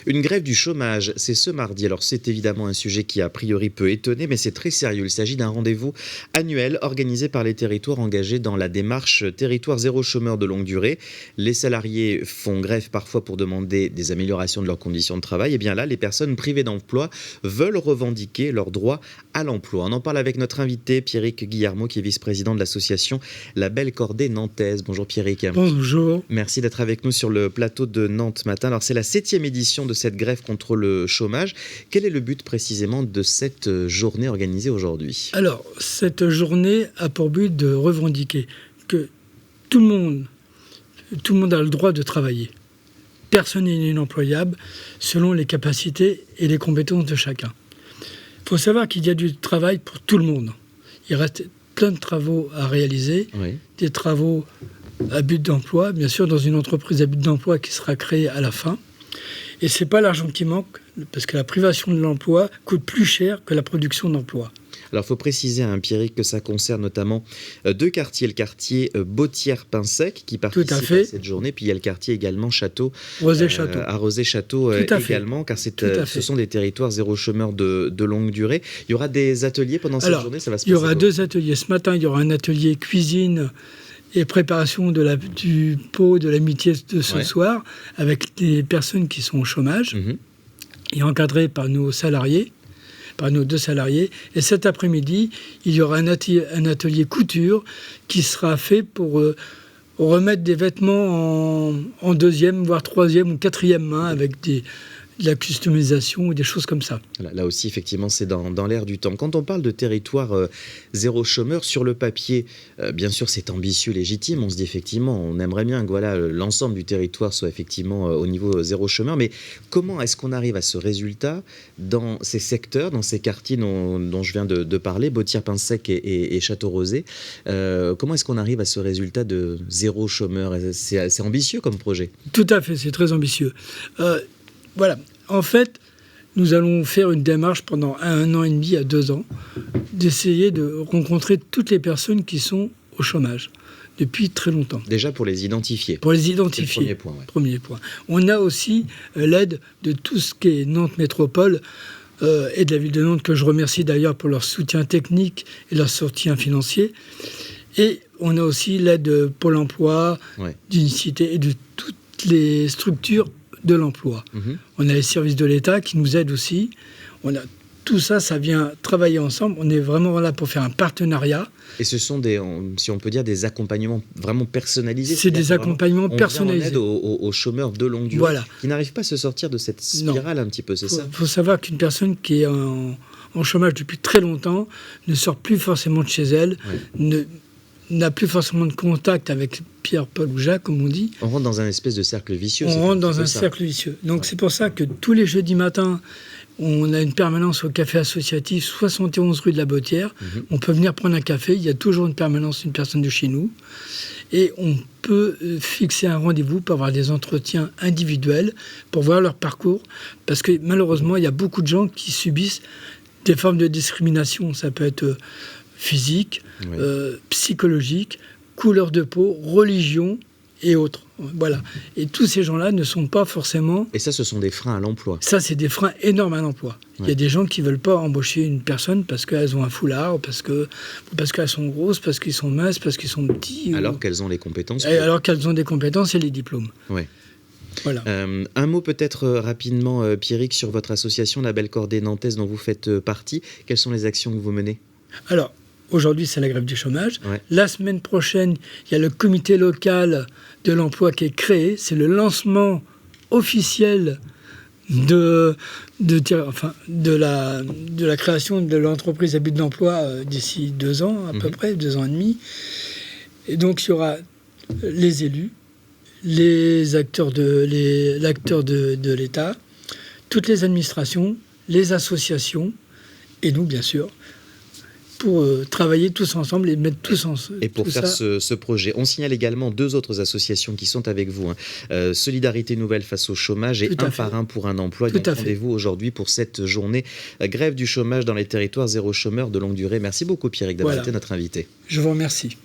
Une grève du chômage, c'est ce mardi. Alors c'est évidemment un sujet qui a priori peut étonner, mais c'est très sérieux. Il s'agit d'un rendez-vous annuel organisé par les territoires engagés dans la démarche Territoire zéro chômeur de longue durée. Les salariés font grève parfois pour demander des améliorations de leurs conditions de travail. Et bien là, les personnes privées d'emploi veulent revendiquer leur droit à l'emploi. On en parle avec notre invité Pierrick Guillermo, qui est vice-président de l'association La Belle Cordée Nantaise. Bonjour Pierrick. Bonjour. Merci d'être avec nous sur le plateau de Nantes Matin. Alors c'est la 7e édition de cette grève contre le chômage. Quel est le but précisément de cette journée organisée aujourd'hui ? Alors, cette journée a pour but de revendiquer que tout le monde a le droit de travailler. Personne n'est inemployable selon les capacités et les compétences de chacun. Il faut savoir qu'il y a du travail pour tout le monde. Il reste plein de travaux à réaliser, Oui. des travaux à but d'emploi, bien sûr dans une entreprise à but d'emploi qui sera créée à la fin. Et ce n'est pas l'argent qui manque, parce que la privation de l'emploi coûte plus cher que la production d'emploi. Alors, il faut préciser à Pierrick que ça concerne notamment deux quartiers. Le quartier Bautière-Pinsec qui participe à cette journée. Puis il y a le quartier également Château, Rosé-Château. à Rosé-Château également, car ce sont des territoires zéro chômeur de longue durée. Il y aura des ateliers pendant cette journée, ça va se passer. Il y aura deux ateliers. Ce matin, il y aura un atelier cuisine et préparation du pot de l'amitié de ce soir, avec des personnes qui sont au chômage, et encadrées par nos salariés. Par nos 2 salariés. Et cet après-midi, il y aura un atelier couture qui sera fait pour remettre des vêtements en 2e, voire 3e ou 4e main avec de la customisation ou des choses comme ça. Là aussi, effectivement, c'est dans l'air du temps. Quand on parle de territoire zéro chômeur, sur le papier, bien sûr, c'est ambitieux, légitime. On se dit effectivement, on aimerait bien que l'ensemble du territoire soit effectivement au niveau zéro chômeur. Mais comment est-ce qu'on arrive à ce résultat dans ces secteurs, dans ces quartiers dont je viens de parler, Bautière-Pinsec et Château-Rosé? Comment est-ce qu'on arrive à ce résultat de zéro chômeur? C'est ambitieux comme projet. Tout à fait, c'est très ambitieux. Voilà, en fait, nous allons faire une démarche pendant 1 an et demi à 2 ans, d'essayer de rencontrer toutes les personnes qui sont au chômage depuis très longtemps. Déjà pour les identifier. Pour les identifier. C'est le premier point. Ouais. Premier point. On a aussi l'aide de tout ce qui est Nantes Métropole et de la ville de Nantes, que je remercie d'ailleurs pour leur soutien technique et leur soutien financier. Et on a aussi l'aide de Pôle emploi, d'Unicité et de toutes les structures de l'emploi. On a les services de l'État qui nous aident aussi. Tout ça, ça vient travailler ensemble. On est vraiment là pour faire un partenariat. Et ce sont si on peut dire, des accompagnements vraiment personnalisés. C'est des accompagnements personnalisés. On vient en aide aux chômeurs de longue durée qui n'arrivent pas à se sortir de cette spirale un petit peu, c'est ça ? Il faut savoir qu'une personne qui est en chômage depuis très longtemps ne sort plus forcément de chez elle, n'a plus forcément de contact avec Pierre, Paul ou Jacques, comme on dit. On rentre dans un espèce de cercle vicieux. On rentre dans un cercle vicieux. Donc c'est pour ça que tous les jeudis matins, on a une permanence au café associatif 71 rue de la Bautière. On peut venir prendre un café. Il y a toujours une permanence, une personne de chez nous. Et on peut fixer un rendez-vous pour avoir des entretiens individuels, pour voir leur parcours. Parce que malheureusement, il y a beaucoup de gens qui subissent des formes de discrimination. Ça peut être physique, psychologique, couleur de peau, religion et autres. Voilà. Et tous ces gens-là ne sont pas forcément... Et ça, ce sont des freins à l'emploi. Ça, c'est des freins énormes à l'emploi. Il y a des gens qui ne veulent pas embaucher une personne parce qu'elles ont un foulard, parce qu'elles sont grosses, parce qu'ils sont minces, parce qu'ils sont petits. Alors qu'elles ont les compétences. Alors qu'elles ont des compétences et les diplômes. Oui. Voilà. Un mot peut-être rapidement, Pierrick, sur votre association, La Belle Cordée Nantaise, dont vous faites partie. Quelles sont les actions que vous menez ? Alors, aujourd'hui, c'est la grève du chômage. La semaine prochaine, il y a le comité local de l'emploi qui est créé. C'est le lancement officiel de la création de l'entreprise à but d'emploi d'ici 2 ans, à peu près, 2 ans et demi. Et donc, il y aura les élus, l'acteur de l'État, toutes les administrations, les associations, et nous, bien sûr, pour travailler tous ensemble et mettre tous ensemble. Et pour faire ce projet. On signale également 2 autres associations qui sont avec vous. Solidarité Nouvelle face au chômage et Un par un pour un emploi. Donc rendez-vous aujourd'hui pour cette journée grève du chômage dans les territoires zéro chômeur de longue durée. Merci beaucoup Pierrick d'avoir été notre invité. Je vous remercie.